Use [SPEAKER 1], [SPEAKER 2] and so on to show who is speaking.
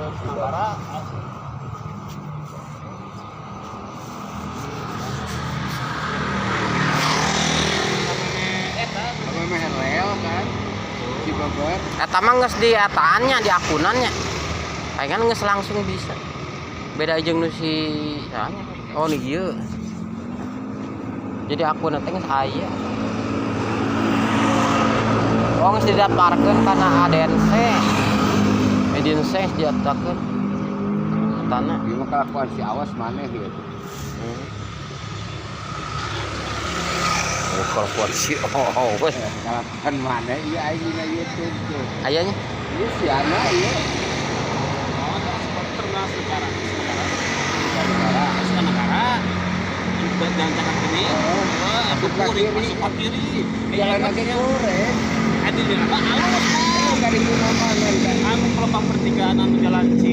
[SPEAKER 1] Sementara
[SPEAKER 2] rel kan si babar
[SPEAKER 3] eta mah geus di etaannya di akunannya kayak kan geus langsung bisa beda jeung nu si saanya oh nih ieu jadi akun teh geus aya oh geus didaftarkeun kana ADNC ADNC didaftarkeun etana
[SPEAKER 2] ieu mah kelakuan si awas maneh gitu.
[SPEAKER 3] Kalau polisi
[SPEAKER 2] Kelakuan mana iya aing dina YouTube tuh.
[SPEAKER 3] ayahnya
[SPEAKER 2] Ieu si Ana ieu.
[SPEAKER 1] supporter lah sekarang.
[SPEAKER 2] Negara.
[SPEAKER 1] Negara. Buat jalan tengah ini. Aku kiri, masuk kiri.
[SPEAKER 2] Jalan lagi goreng.
[SPEAKER 1] Ada di mana? Alus.
[SPEAKER 2] Dari mana mana.
[SPEAKER 1] Anu pelepah pertigaan anu jalan Cina.